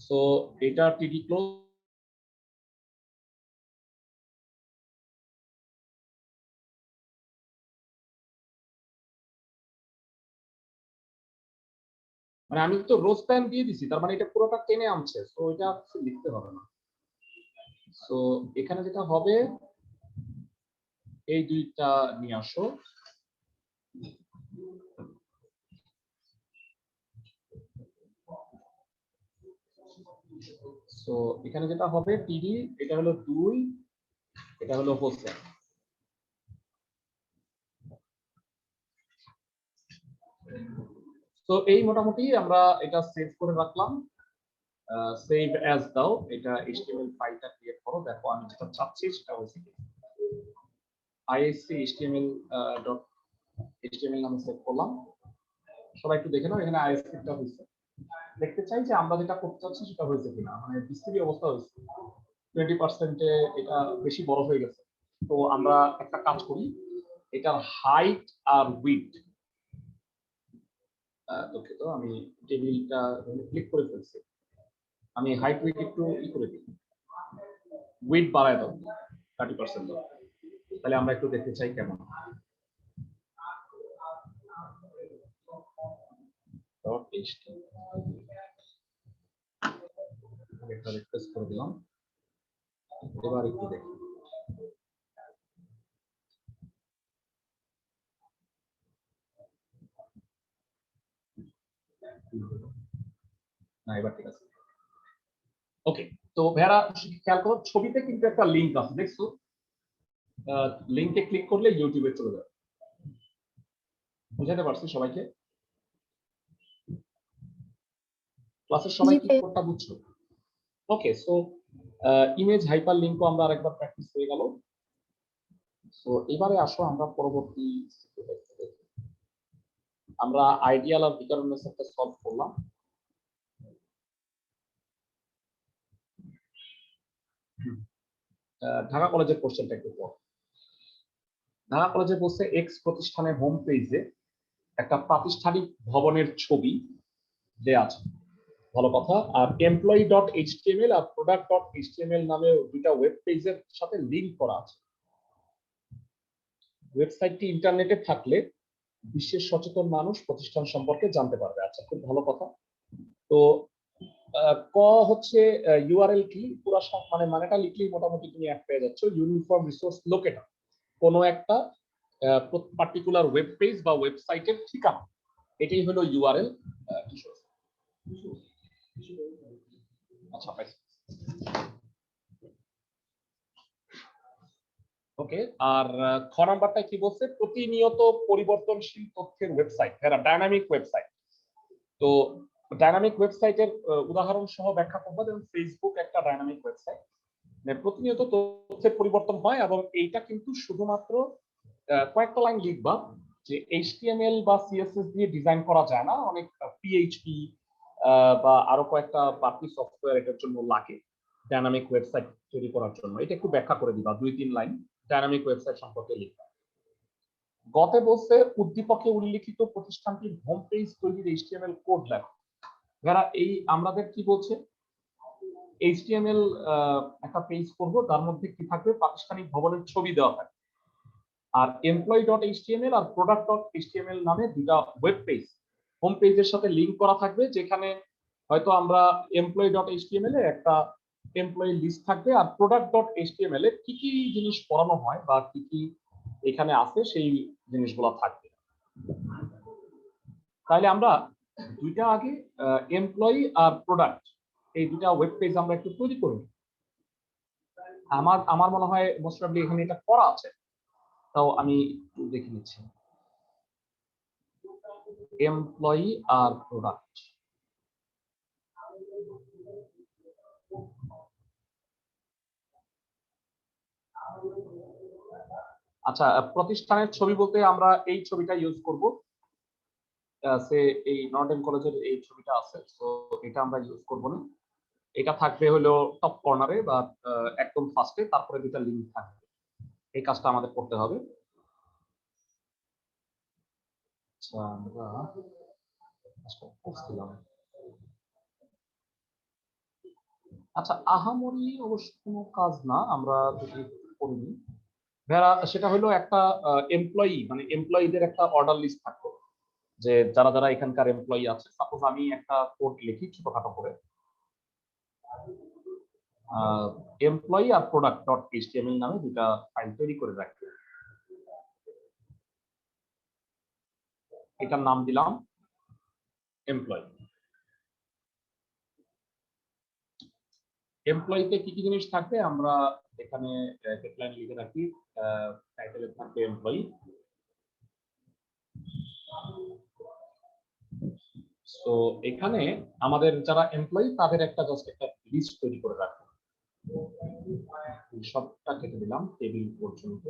সো এটা টিডি ক্লোজ। মানে আমি তো রোজ প্যান দিয়ে দিছি, তার মানে এটা পুরোটা টেনে আনছে, তো এটা লিখতে হবে না। সো এখানে যেটা হবে, এই দুইটা নিয়ে আসো। সো এখানে যেটা হবে টিডি, এটা হলো 2, এটা হলো হোসেন। তো এই মোটামুটি আমরা এটা সেভ করে রাখলাম। সেভ অ্যাজ দাও, এটা এইচটিএমএল ফাইলটা ক্রিয়েট করো। দেখো আমি যেটা চাচ্ছি সেটা হচ্ছে কি আইএসসি html নামে সেভ করলাম। সবাই একটু দেখে নাও এখানে আইএসসিটা হয়েছে। দেখতে চাই যে আমরা যেটা করতে চাচ্ছি সেটা হয়েছে কিনা, মানে বিস্তৃতি অবস্থা হয়েছে 20%-এ এটা বেশি বড় হয়ে গেছে। তো আমরা একটা কাজ করি, এটার হাইট আর উইডথ, দুঃখিত আমি টেবিলটা ক্লিক করে ফেলছি, আমি হাইট উইডথ একটু করে দিই, উইডথ বাড়ায় দাও 30% দাও, তাহলে আমরা একটু দেখতে চাই কেমন। একটা রিকোয়েস্ট করে দিলাম, এবার একটু দেখি। না এবার ঠিক আছে। ওকে, তো ভাইরা খেয়াল করো ছবিতে কিন্তু একটা লিংক আছে, দেখছো? লিংকে ক্লিক করলে ইউটিউবে চলে যাবে। বুঝাতে পারছি সবাইকে? ক্লাসের সবাই
জি
কি
ভাইয়া।
কোডটা বুঝছো? ওকে, সো ইমেজ হাইপার লিংকও আমরা আরেকবার প্র্যাকটিস হয়ে গেল। সো এবারে আসো আমরা পরবর্তী আমরা আইডিয়াল আর ভিকারুন মেথডটা সলভ করলাম। ঢাকা কলেজের কোশ্চেনটা একটু পড়ো। ঢাকা কলেজে বলছে এক্স প্রতিষ্ঠানের হোম পেজে একটা প্রাতিষ্ঠানিক ভবনের ছবি দেয়া আছে, ভালো কথা। আর employee.html আর product.html নামে দুইটা ওয়েব পেজের সাথে লিংক করা আছে। ওয়েবসাইটটি ইন্টারনেটে থাকলে বিশ্বের সচেতন মানুষ প্রতিষ্ঠান সম্পর্কে জানতে পারবে। আচ্ছা, খুব ভালো কথা। তো ক হচ্ছে ইউআরএল কি, পুরো মানে মানেটা লিখলেই মোটামুটি তুমি এক পেয়ে যাচ্ছ। ইউনিফর্ম রিসোর্স লোকেটর, কোনো একটা পার্টিকুলার ওয়েব পেজ বা ওয়েবসাইটের ঠিকানা, এটাই হলো ইউআরএল। আচ্ছা, ওকে। আর খ নাম্বারটা কি বলছে, প্রতিনিয়ত পরিবর্তনশীল তথ্যের ওয়েবসাইট, ডাইনামিক ওয়েবসাইট। তো ডাইনামিক ওয়েবসাইটের উদাহরণ সহ ব্যাখ্যা করবো, যেমন ফেসবুক একটা ডাইনামিক ওয়েবসাইট, প্রতিনিয়ত তথ্যের পরিবর্তন হয় এবং এইটা কিন্তু শুধুমাত্র কয়েকটা লাইন লিখবা যে এইচটিএমএল বা সিএসএস দিয়ে ডিজাইন করা যায় না, অনেক পিএইচপি বা আরো কয়েকটা বাড়তি সফটওয়্যার এটার জন্য লাগে ডাইনামিক ওয়েবসাইট তৈরি করার জন্য। এটা একটু ব্যাখ্যা করে দিবা, 2-3 লাইন ডাইনামিক ওয়েবসাইট সম্পর্কে লিখবা। গতে বলছে উদ্দীপকে উল্লিখিত প্রতিষ্ঠানটির হোম পেজ তৈরির এইচটিএমএল কোড লেখো। যারা এই আমাদের কি বলছে, এইচটিএমএল একটা পেজ করব, তার মধ্যে কি থাকবে, প্রাতিষ্ঠানিক ভবনের ছবি দেওয়া থাকবে। আর employee.html আর product.html নামে দুটা ওয়েব পেজ হোম পেজের সাথে লিংক করা থাকবে, যেখানে হয়তো আমরা employee.html এ একটা এমপ্লয়ি লিস্ট থাকবে, আর product.html এ কি কি জিনিস পড়ানো হয় বা কি কি এখানে আছে সেই জিনিসগুলো থাকবে। তাহলে আমরা দুইটা আগে এমপ্লয়ি আর প্রোডাক্ট এই দুটা ওয়েব পেজ আমরা একটু তৈরি করি। আমার মনে হয় মোস্ট প্রবাবলি এখানে এটা করা আছে, তাও আমি একটু দেখে নিচ্ছি। এমপ্লয়ি আর প্রোডাক্ট, আচ্ছা প্রতিষ্ঠানের ছবি বলতে আমরা এই ছবিটা ইউজ করব, সে এই নর্ডেন কলেজের এই ছবিটা আছে, তো এটা আমরা ইউজ করব না। এটা থাকবে হলো টপ কর্নারে বা একদম ফার্স্টে, তারপরে দুটা লিংক থাকবে। এই কাজটা আমাদের করতে হবে। আচ্ছা, আমরা করছিলাম। আচ্ছা, আহামরি অবশ্য কোনো কাজ না, আমরা যদি করিনি যারা, সেটা হলো একটা এমপ্লয়ি মানে এমপ্লয়ীদের একটা অর্ডার লিস্ট থাকতো, যে যারা যারা এখানকার এমপ্লয়ি আছে। সাপোজ আমি একটা কোড লিখি ছোটখাটো করে, এমপ্লয়ি আর product.html নামে দুটা ফাইল তৈরি করে রাখি। এটার নাম দিলাম এমপ্লয়ি। এমপ্লয়িতে কি কি জিনিস থাকবে আমরা এখানে হেডলাইন লিখে রাখি। টাইটেলে থাকবে এমপ্লয়ি। তো এখানে আমাদের যারা এমপ্লয়ি তাদের একটা জাস্ট একটা লিস্ট তৈরি করে রাখবো। সবটা কেটে দিলাম টেবিল পর্যন্ত।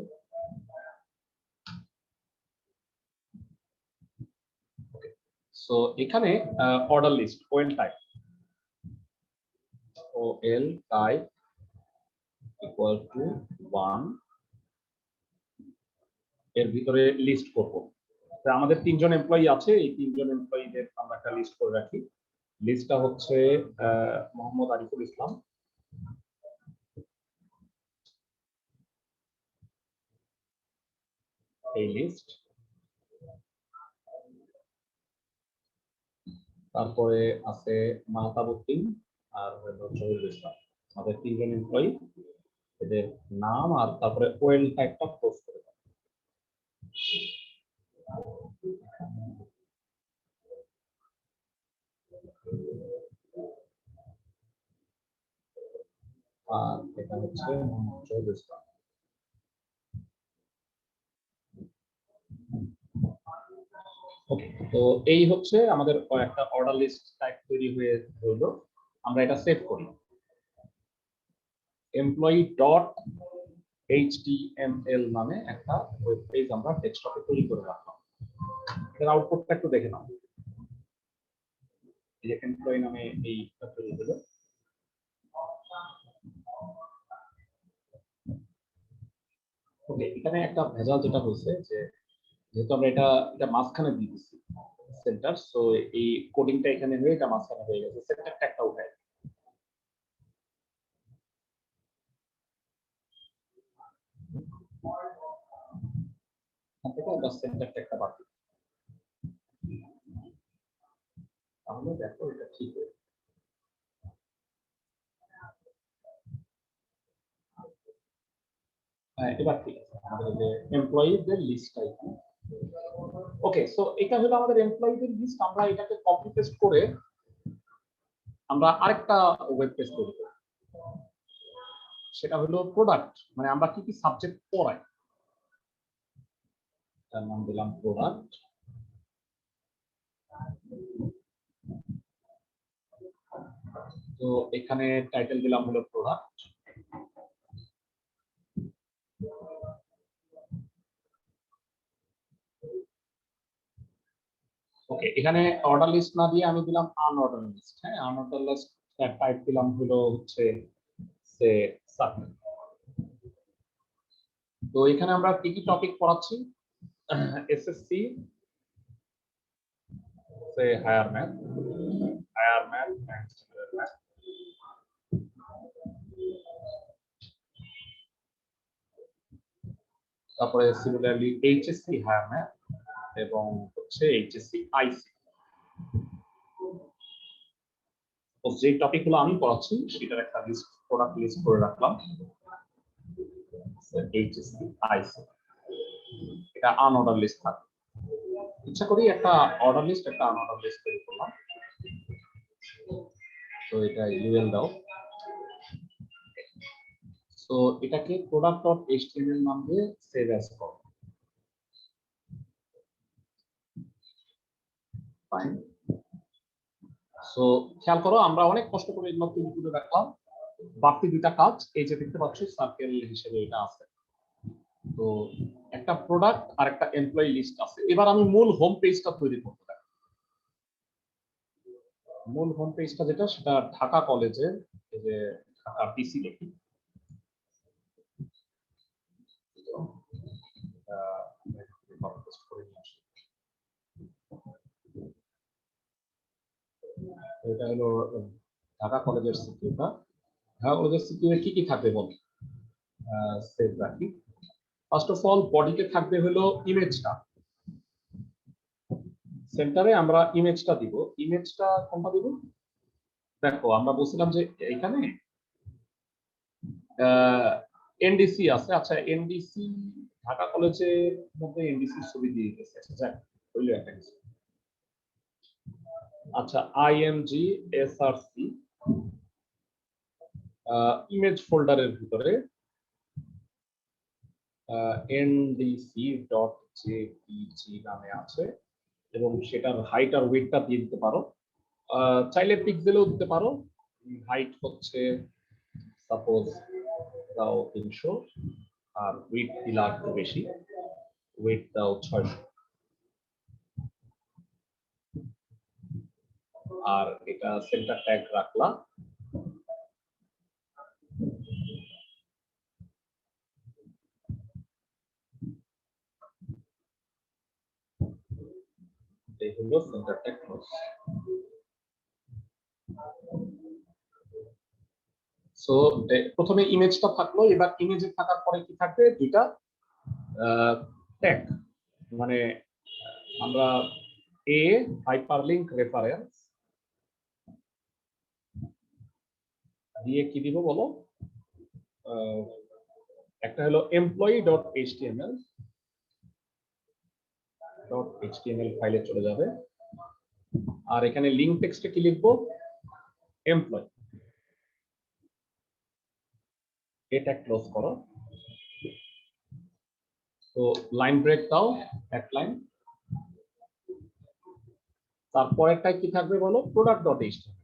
সো এখানে order list OL type OL type equal to 1 এর ভিতরে লিস্ট করব। তো আমাদের 3 জন এমপ্লয়ি আছে, এই 3 জন এমপ্লয়িদের আমরা একটা লিস্ট করে রাখি। লিস্টটা হচ্ছে মোহাম্মদ আরিফুল ইসলাম, এই লিস্ট। তারপরে আছে মাহতাবউদ্দিন আর জহিরুল ইসলাম, আমাদের 3 জন এমপ্লয়ি, এদের নাম আর তারপরে ওয়েল টাইপটা পোস্ট করে দাও। আর এটা হচ্ছে মোহাম্মদ জহিরুল ইসলাম। ওকে, তো এই হচ্ছে আমাদের একটা অর্ডার লিস্ট টাইপ তৈরি হয়ে হলো। আমরা এটা সেভ করি। এমপ্লয়ি ডট HTML নামে একটা ওয়েব পেজ আমরা ডেস্কটপে তৈরি করে রাখলাম। এর আউটপুটটা একটু দেখে নাও। এই যে এমপ্লয়ি নামে এইটা তৈরি হলো। ওকে, এখানে একটা ভেজাল যেটা হয়েছে যে যেহেতু আমরা এটা মাঝখানে দিয়ে দিচ্ছি সেন্টার, সো এই কোডিংটা এখানে হয়ে এটা মাঝখানে হয়ে গেছে। সেন্টারটা একটা উঠায় সেন্টারটা একটা বাদ দিই। তাহলে দেখো এটা ঠিক হয়ে এবার ঠিক আছে। আমাদের যে এমপ্লয়িদের লিস্টটা এখানে। ওকে, সো এটা হলো আমাদের এমপ্লয়িদের লিস্ট। আমরা এটাকে কপি পেস্ট করে আমরা আরেকটা ওয়েব পেজ তৈরি করি। সেটা হলো প্রোডাক্ট, মানে আমরা কি কি সাবজেক্ট পড়াই, তার নাম দিলাম প্রোডাক্ট। তো এখানে টাইটেল দিলাম হলো প্রোডাক্ট। ওকে, এখানে অর্ডার লিস্ট না দিয়ে আমি দিলাম আনঅর্ডার লিস্ট। হ্যাঁ, আনঅর্ডার লিস্ট টাইপ দিলাম হলো হচ্ছে সে সাবমিট। তো এখানে আমরা কি কি টপিক পড়াচ্ছি? এসএসসি সে higher math and standard math. তারপরে সিমিলারলি এইচএসসি হায়ার ম্যাথ এবং হচ্ছে এইচএসসি আইসি। তো যে টপিকগুলো আমি পড়াচ্ছি সেটার একটা লিস্ট, প্রোডাক্ট লিস্ট করে রাখলাম। এইচএসসি আইসি, এটা আনঅর্ডার লিস্ট থাকে। ইচ্ছা করি একটা অর্ডার লিস্ট, একটা আনঅর্ডার লিস্ট তৈরি করলাম। তো এটা ইউএল দাও। তো এটাকে product.html নাম দিয়ে সেভ অ্যাজ করো। ফাইন। সো খেয়াল করো, আমরা অনেক কষ্ট করে এগুলো তৈরি করে রাখলাম। বাড়তি দুইটা কাজ এই যে দেখতে পাচ্ছ সার্কেল হিসেবে এটা আছে। তো একটা প্রোডাক্ট আর একটা এমপ্লয়ি লিস্ট আছে। এবার আমি মূল হোম পেজটা তৈরি করতে পারি। মূল হোম পেজটা যেটা, সেটা ঢাকা কলেজের, এই যে ঢাকা পিসি দেখি। এটা হলো ঢাকা কলেজের সিকিউরিটা। ঢাকা কলেজের সিকিউরিটি কি কি থাকবে বল, সেভ রাখি। ফার্স্ট অফ অল বডিতে থাকবে হলো ইমেজটা। সেন্টারে আমরা ইমেজটা দিব। ইমেজটা কোনটা দিব? দেখো আমরা বলছিলাম যে এখানে এনডিসি আছে। আচ্ছা, এনডিসি ঢাকা কলেজের মধ্যে এনডিসি ছবি দিয়ে দিয়েছে। যাক, হইলো একটা কিছু। আচ্ছা, IMG SRC ইমেজ ফোল্ডারের ভিতরে ndc.jpg নামে আছে এবং সেটার হাইট আর ওয়েটটা দিয়ে দিতে পারো। চাইলে পিক্সেলেও দিতে পারো। হাইট হচ্ছে সাপোজ দাও 300 আর ওয়েট দিলা একটু বেশি, ওয়েট দাও 600 আর এটা সেন্টার ট্যাগ রাখলা। এই হলো সেন্টার ট্যাগ ক্লোজ। সো প্রথমে ইমেজটা থাকলো, এবার ইমেজে থাকার পরে কি থাকবে? দুইটা ট্যাগ, মানে আমরা এ হাইপারলিংক রেফারেন্স দিয়ে কি দিব বলো? একটা হলো employee.html ফাইলে চলে যাবে, আর এখানে লিংক টেক্সটে কি লিখবো? এমপ্লয়ি। এটা ক্লোজ করো। তো লাইন ব্রেক দাও, এক লাইন। তারপরেরটাই কি থাকবে বলো? product.html।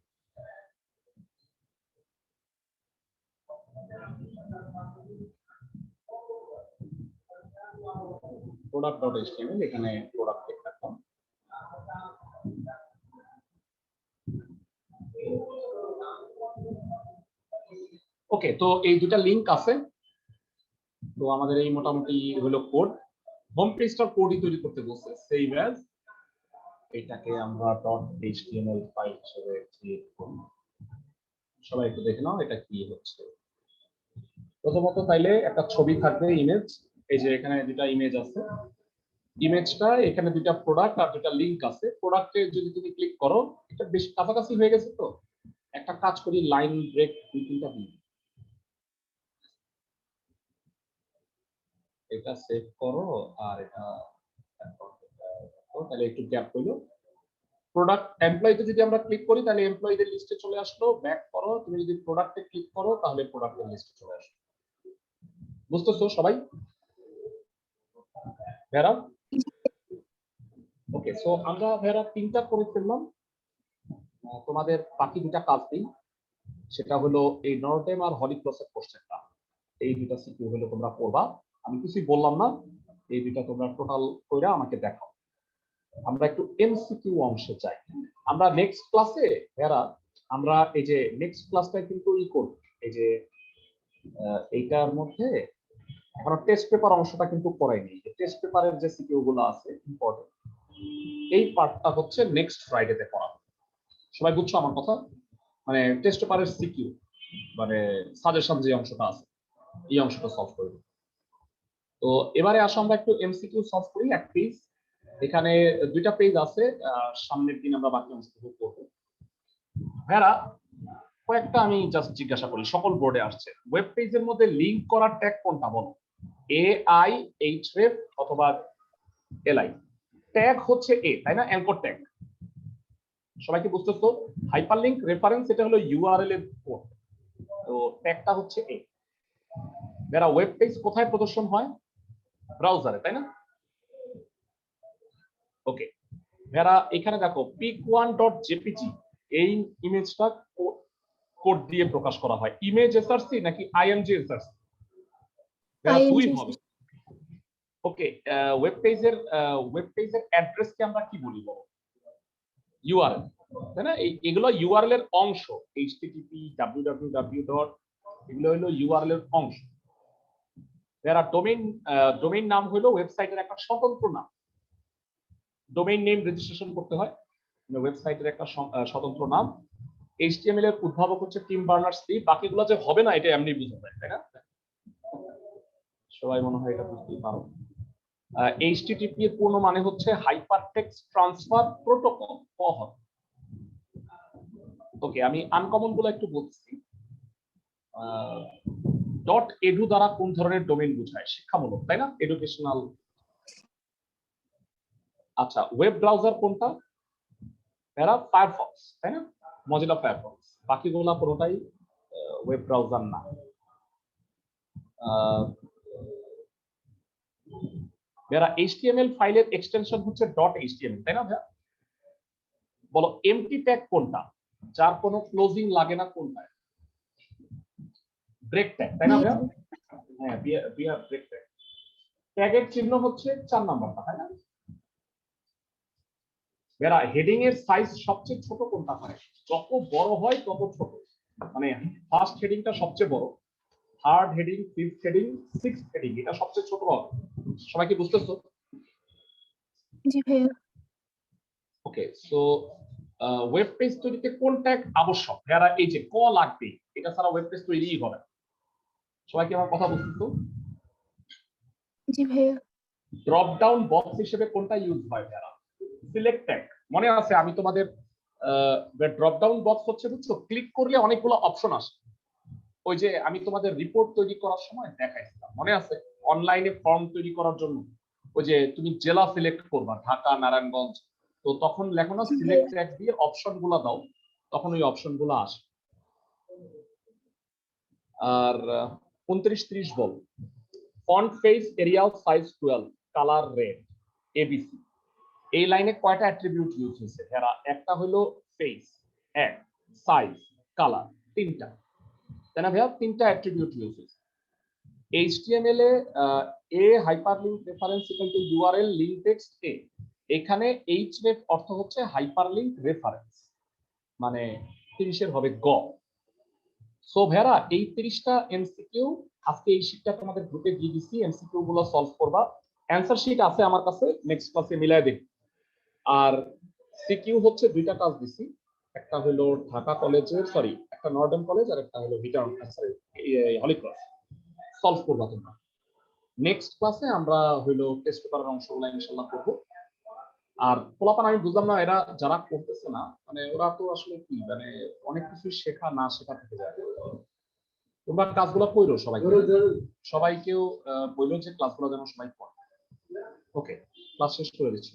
product.html এখানে প্রোডাক্ট রাখলাম। ওকে, তো এই দুটা লিংক আছে। তো আমাদের এই মোটামুটি হলো কোড। হোম পেজটার কোডই তৈরি করতে বলছে, সেভ অ্যাজ। এটাকে আমরা .html ফাইল হিসেবে ক্রিয়েট করব। সবাই একটু দেখে নাও এটা কি হচ্ছে। প্রথমত তাইলে একটা ছবি থাকবে, ইমেজ। এই যে এখানে দুটা ইমেজ আছে, ইমেজটা এখানে দুটা প্রোডাক্ট আর দুটা লিংক আছে। প্রোডাক্টে যদি তুমি ক্লিক করো, এটা বেশ কাছাকাছি হয়ে গেছে। তো একটা কাজ করি, লাইন ব্রেক 2-3টা দিই। এটা সেভ করো আর এটা তাহলে একটু গ্যাপ হইলো। প্রোডাক্ট এমপ্লয়িতে যদি আমরা ক্লিক করি তাহলে এমপ্লয়ীদের লিস্টে চলে আসলো। ব্যাক করো, তুমি যদি প্রোডাক্টে ক্লিক করো তাহলে প্রোডাক্টের লিস্টে চলে আসলো। বুঝতেছো সবাই? ভেরা ওকে, সো আমরা ভেরা 3টা করে ফেললাম। তোমাদের বাকি দুটা কাজ দিই, সেটা হলো এই নরটেম আর হলিক্রসের কোশ্চেনটা। এই দুটা সিকিউ হলো তোমরা করবা। আমি কিছুই বললাম না, এই দুটা তোমরা টোটাল কইরা আমাকে দেখাও। আমরা একটু এমসিকিউ অংশে যাই। আমরা নেক্সট ক্লাসে ভেরা আমরা এই যে নেক্সট ক্লাসটাই কিন্তু ই করব, এই যে এইটার মধ্যে এখনো টেস্ট পেপার অংশটা কিন্তু করাইনি। টেস্ট পেপারের যে সিকিউ গুলো আছে ইম্পর্টেন্ট, এই পার্টটা হচ্ছে নেক্সট ফ্রাইডেতে করাবো। সবাই বুঝছো আমার কথা? মানে টেস্ট পেপারের সিকিউ মানে সাজেশন যে অংশটা আছে, এই অংশটা সলভ করব। তো এবারে আসো আমরা একটু এমসিকিউ সলভ করি। এক পেজ, এখানে দুইটা পেজ আছে, সামনের দিন আমরা বাকি অংশটুকু করব। ভেরা কয়েকটা আমি জাস্ট জিজ্ঞাসা করি, সকল বোর্ডে আসছে। ওয়েব পেজের মধ্যে লিংক করার ট্যাগ কোনটা বলো? AI, href অথবা li? ট্যাগ হচ্ছে এ, তাই না? Anchor tag. সবাইকে বুঝতেছো? হাইপারলিংক রেফারেন্স এটা হলো ইউআরএল এর কোড, তো ট্যাগটা হচ্ছে এ। যারা ওয়েব পেজ কোথায় প্রদর্শন হয়? ব্রাউজারে, তাই না? ওকে, যারা এখানে দেখো pic1.jpg, এই ইমেজটা কোড দিয়ে প্রকাশ করা হয়। ইমেজ এসআরসি নাকি আইএমজি এসআরসি? দুই হবে। ওকে, ওয়েব পেজের অ্যাড্রেসকে আমরা কি বলি বলো? ইউআরএল, তাই না? এগুলো ইউআরএল এর অংশ। http www. এগুলো হলো ইউআরএল এর অংশ। যারা ডোমেইন নাম হলো ওয়েবসাইটের একটা স্বতন্ত্র নাম। ডোমেইন নেম রেজিস্ট্রেশন করতে হয়, ওয়েবসাইটের একটা স্বতন্ত্র নাম। HTML এর উদ্ভাবক হচ্ছে টিম বার্নার্স-লি। বাকিগুলো যে হবে না এটা এমনি বুঝা যায়, তাই না? সবাই মনে হয় এটা বুঝতেই পারো। HTTP এর পূর্ণ মানে হচ্ছে হাইপারটেক্সট ট্রান্সফার প্রোটোকল, HTTP। ওকে, আমি আনকমন গুলো একটু বলছি। .edu দ্বারা কোন ধরনের ডোমেইন বোঝায়? শিক্ষামূলক, তাই না? এডুকেশনাল। আচ্ছা, ওয়েব ব্রাউজার কোনটা? এরা ফায়ারফক্স, তাই না? Mozilla Firefox. বাকিগুলো পুরোটাই ওয়েব ব্রাউজার না। ভাইয়া HTML ফাইলের এক্সটেনশন হচ্ছে .html, তাই না ভাইয়া? বলো এমটি ট্যাগ কোনটা, যার কোনো ক্লোজিং লাগে না কোনটা? ব্রেক ট্যাগ, তাই না ভাইয়া? হ্যাঁ, ব্রেক ট্যাগ। ট্যাগের চিহ্ন হচ্ছে 4 নাম্বারটা, তাই না? ভাইয়া হেডিং এর সাইজ সবচেয়ে ছোট কোনটা হয়? যত বড় হয় তত ছোট। মানে ফার্স্ট হেডিংটা সবচেয়ে বড়, third heading, fifth heading, sixth heading এটা সবচেয়ে ছোট হবে। সবাই কি বুঝতেছো?
জি ভাইয়া।
ওকে, সো ওয়েব পেজ তৈরিতে কোন ট্যাগ আবশ্যক? যারা এই যে ক লাগবে, এটা ছাড়া ওয়েব পেজ তৈরিই হবে না। সবাই কি আমার কথা বুঝতেছো?
জি ভাইয়া।
ড্রপ ডাউন বক্স হিসেবে কোনটা ইউজ হয় যারা? Select tag. মনে আছে আমি তোমাদের ড্রপ ডাউন বক্স হচ্ছে বুঝছো, ক্লিক করলে অনেকগুলো অপশন আসে। ওই যে আমি তোমাদের রিপোর্ট তৈরি করার সময় দেখাইছিলাম, মনে আছে? অনলাইনে ফর্ম তৈরি করার জন্য ওই যে তুমি জেলা সিলেক্ট করবা, ঢাকা, নারায়ণগঞ্জ, তো তখন লেখো না
জি
সিলেক্ট
ভাইয়া।
ট্যাগ দিয়ে অপশন গুলা দাও, তখন ওই অপশন গুলো আসে। আর 29-30 বল, font face Arial size 12, colour red, ABC. এই লাইনে কয়টা অ্যাট্রিবিউট ইউজ হয়েছে? এরা একটা হলো ফেস, এক, সাইজ, কালার, তিনটা, তাই না ভাইয়া? তিনটা অ্যাট্রিবিউট ইউজ হয়েছে। HTML A a hyperlink reference equal to URL link text a, এখানে href অর্থ হচ্ছে হাইপারলিংক রেফারেন্স, মানে 30 এর হবে গ। সো ভাইয়া এই 30টা এমসিকিউ আজকে এই শীটটা তোমাদের গ্রুপে দিয়ে দিছি, এমসিকিউ গুলো সলভ করবা। অ্যানসার শীট আছে আমার কাছে, নেক্সট ক্লাসে মিলাই দেব। আর সিকিউ হচ্ছে দুইটা কাজ দিছি, একটা হলো ঢাকা কলেজের, সরি একটা নর্দার্ন কলেজ, আর একটা হলো ভিটার, সরি হলিক্রস। সলভ করবা তোমরা। নেক্সট ক্লাসে আমরা হইলো টেস্ট পেপারের অংশগুলো ইনশাআল্লাহ করব। আর পোলাপান আমি বুঝলাম না, এরা যারা করতেছে না, মানে ওরা তো আসলে কি, মানে অনেক কিছু শেখা না শেখা থেকে যায়। তোমরা কাজগুলো কইরো, সবাইকেও বললো যে ক্লাসগুলো যেন সবাই পড়ে। ওকে, ক্লাস শেষ করে দিচ্ছি।